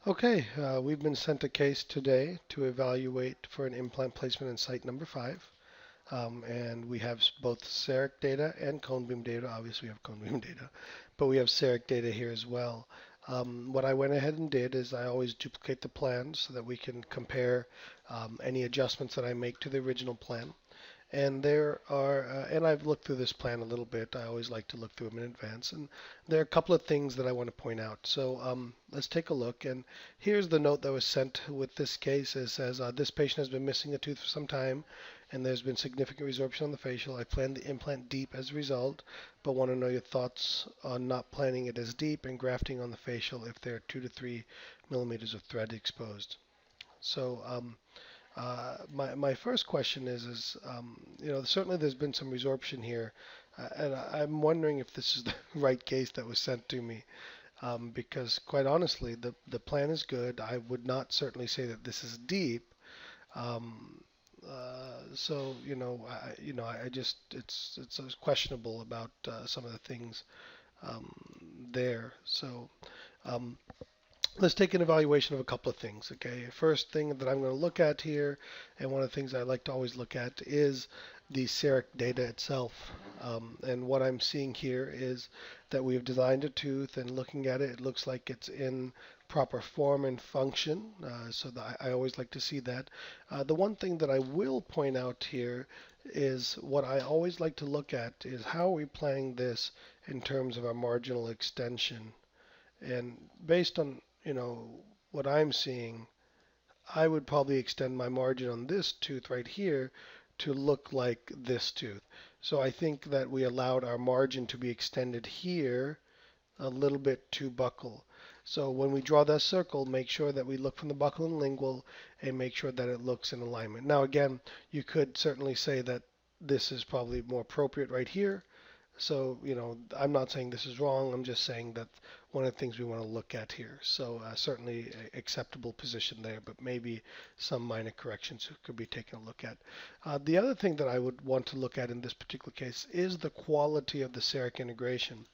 Okay, we've been sent a case today to evaluate for an implant placement in site number 5. And we have both CEREC data and cone beam data. Obviously, we have cone beam data, but we have CEREC data here as well. What I went ahead and did is I always duplicate the plan so that we can compare any adjustments that I make to the original plan. And there are, and I've looked through this plan a little bit. I always like to look through them in advance. And there are a couple of things that I want to point out. So let's take a look. And here's the note that was sent with this case. It says, this patient has been missing a tooth for some time, and there's been significant resorption on the facial. I planned the implant deep as a result, but want to know your thoughts on not planning it as deep and grafting on the facial if there are 2 to 3 millimeters of thread exposed. So my first question is, certainly there's been some resorption here, and I'm wondering if this is the right case that was sent to me, because quite honestly, the plan is good. I would not certainly say that this is deep. Um, I just it's questionable about some of the things um, there. Um, let's take an evaluation of a couple of things. Okay, first thing that I'm going to look at here, and one of the things I like to always look at is the CEREC data itself. And what I'm seeing here is that we've designed a tooth, and looking at it, it looks like it's in proper form and function. So that I always like to see that. The one thing that I will point out here is what I always like to look at is how are we planning this in terms of our marginal extension. And based on, what I'm seeing, I would probably extend my margin on this tooth right here to look like this tooth. So I think that we allowed our margin to be extended here a little bit to buccal. So when we draw that circle, make sure that we look from the buccal and lingual and make sure that it looks in alignment. Now again, you could certainly say that this is probably more appropriate right here. So, I'm not saying this is wrong. I'm just saying that one of the things we want to look at here. So, certainly acceptable position there, but maybe some minor corrections could be taken a look at. The other thing that I would want to look at in this particular case is the quality of the CEREC integration.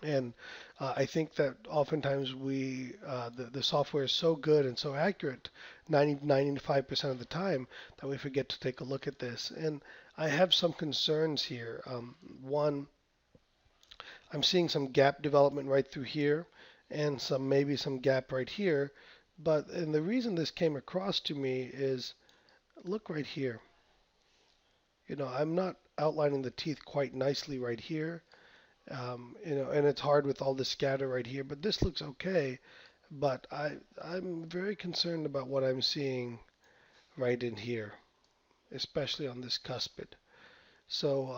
And I think that oftentimes the software is so good and so accurate 95% of the time that we forget to take a look at this. And I have some concerns here. One, I'm seeing some gap development right through here and maybe some gap right here. And the reason this came across to me is look right here. I'm not outlining the teeth quite nicely right here. And it's hard with all the scatter right here, but this looks okay. But I'm very concerned about what I'm seeing right in here, especially on this cuspid. So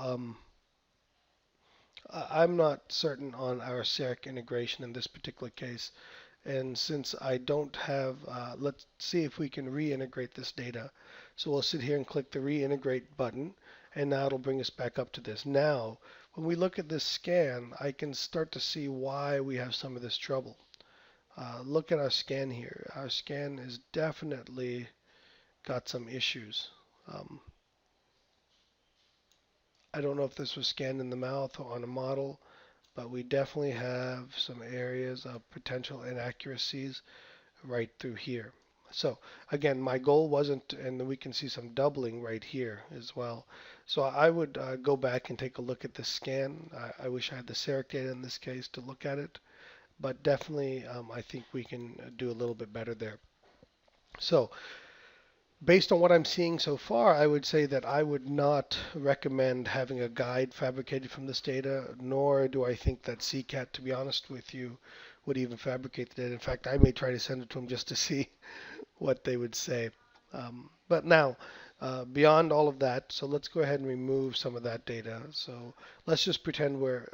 I'm not certain on our CEREC integration in this particular case. And since I don't have, let's see if we can reintegrate this data. So we'll sit here and click the reintegrate button, and now it'll bring us back up to this. Now, when we look at this scan, I can start to see why we have some of this trouble. Look at our scan here. Our scan has definitely got some issues. Um, I don't know if this was scanned in the mouth or on a model, but we definitely have some areas of potential inaccuracies right through here. So again, my goal wasn't, and we can see some doubling right here as well. So I would go back and take a look at the scan. I wish I had the CEREC data in this case to look at it, but definitely I think we can do a little bit better there. So based on what I'm seeing so far, I would say that I would not recommend having a guide fabricated from this data, nor do I think that CCAT, to be honest with you, would even fabricate the data. In fact, I may try to send it to them just to see what they would say. But now, beyond all of that, so let's go ahead and remove some of that data. So let's just pretend we're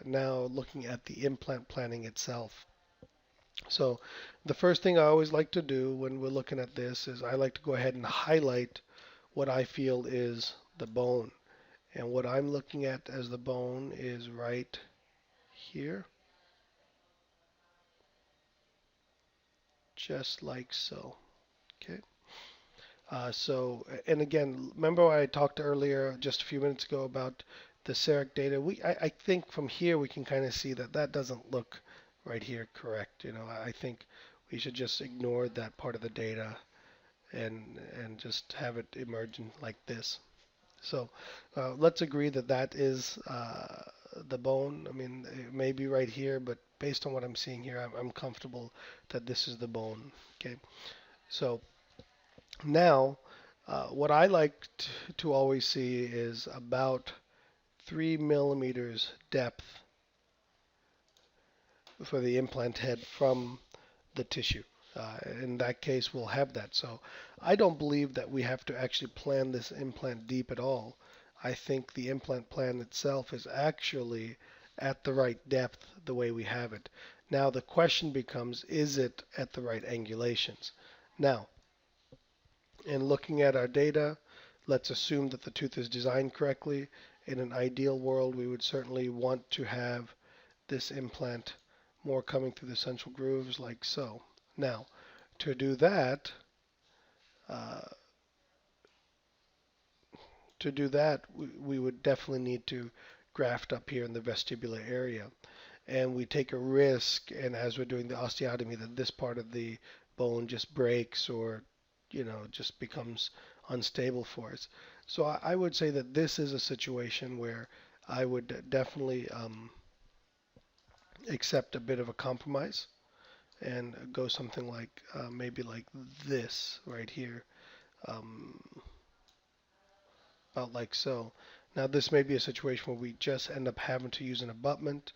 now looking at the implant planning itself. So the first thing I always like to do when we're looking at this is I like to go ahead and highlight what I feel is the bone. And what I'm looking at as the bone is right here, just like so. Okay. And again, remember I talked earlier just a few minutes ago about the CEREC data. I think from here we can kind of see that that doesn't look right here correct. I think we should just ignore that part of the data and just have it emerging like this. So let's agree that that is the bone. I mean, it may be right here, but based on what I'm seeing here, I'm comfortable that this is the bone. Okay. So now, what I like to always see is about 3 millimeters depth for the implant head from the tissue. In that case, we'll have that. So I don't believe that we have to actually plan this implant deep at all. I think the implant plan itself is actually at the right depth the way we have it. Now the question becomes, is it at the right angulations? Now, in looking at our data, let's assume that the tooth is designed correctly. In an ideal world, we would certainly want to have this implant more coming through the central grooves like so. Now, to do that, uh, we would definitely need to graft up here in the vestibular area. And we take a risk, and as we're doing the osteotomy, that this part of the bone just breaks or, just becomes unstable for us. So I would say that this is a situation where I would definitely accept a bit of a compromise and go something like maybe like this right here, um, about like so. Now this may be a situation where we just end up having to use an abutment,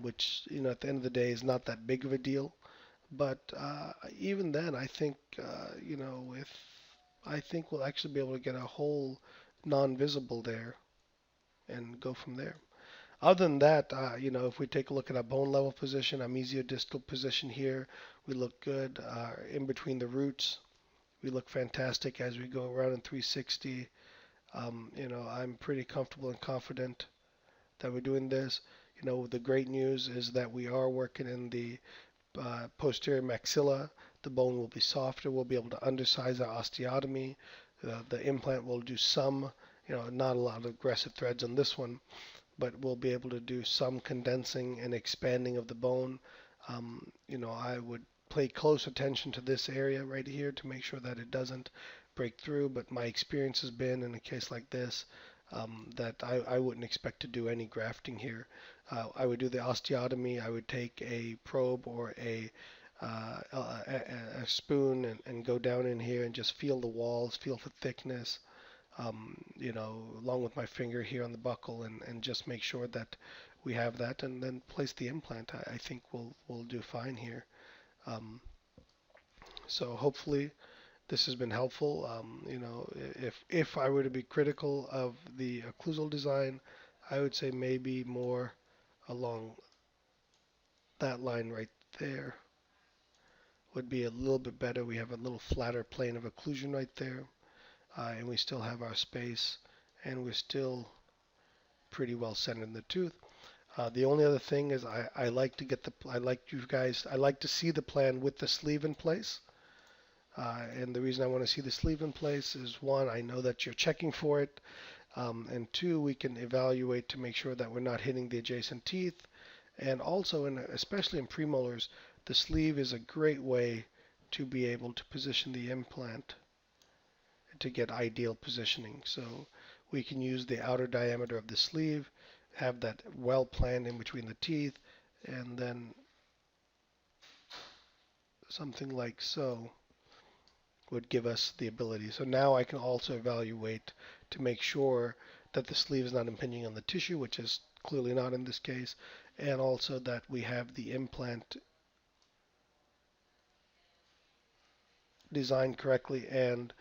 which at the end of the day is not that big of a deal. But even then, I think if I think we'll actually be able to get a whole non-visible there and go from there. Other than that, if we take a look at our bone level position, our mesiodistal position here, we look good. In between the roots, we look fantastic as we go around in 360. I'm pretty comfortable and confident that we're doing this. The great news is that we are working in the posterior maxilla. The bone will be softer. We'll be able to undersize our osteotomy. The implant will do some, not a lot of aggressive threads on this one, but we'll be able to do some condensing and expanding of the bone. I would pay close attention to this area right here to make sure that it doesn't break through. But my experience has been in a case like this that I wouldn't expect to do any grafting here. I would do the osteotomy. I would take a probe or a spoon and go down in here and just feel the walls, feel for thickness, along with my finger here on the buckle, and just make sure that we have that, and then place the implant. I think we'll do fine here. Um, so hopefully this has been helpful. If I were to be critical of the occlusal design, I would say maybe more along that line right there would be a little bit better. We have a little flatter plane of occlusion right there, and we still have our space, and we're still pretty well centered in the tooth. The only other thing is I like to I like to see the plan with the sleeve in place. And the reason I want to see the sleeve in place is one, I know that you're checking for it, and two, we can evaluate to make sure that we're not hitting the adjacent teeth. And also, especially in premolars, the sleeve is a great way to be able to position the implant to get ideal positioning. So we can use the outer diameter of the sleeve, have that well planned in between the teeth, and then something like so would give us the ability. So now I can also evaluate to make sure that the sleeve is not impinging on the tissue, which is clearly not in this case, and also that we have the implant designed correctly and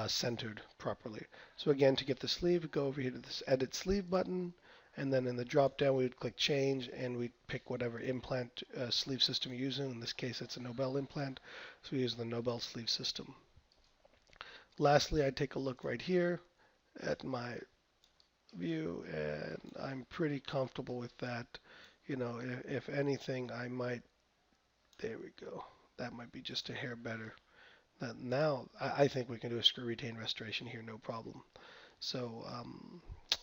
centered properly. So again, to get the sleeve, go over here to this Edit Sleeve button, and then in the drop down we would click Change, and we'd pick whatever implant sleeve system you're using. In this case, it's a Nobel implant, so we use the Nobel sleeve system. Lastly, I take a look right here at my view, and I'm pretty comfortable with that. If anything, I might, there we go. That might be just a hair better. Now, I think we can do a screw retain restoration here, no problem. So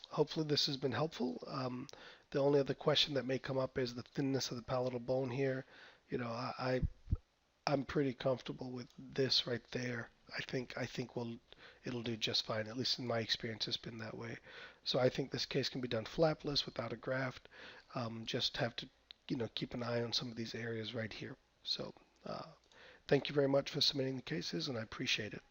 hopefully this has been helpful. The only other question that may come up is the thinness of the palatal bone here. I I'm pretty comfortable with this right there. I think it'll do just fine. At least in my experience, it's been that way. So I think this case can be done flapless without a graft. Just have to, keep an eye on some of these areas right here. So thank you very much for submitting the cases, and I appreciate it.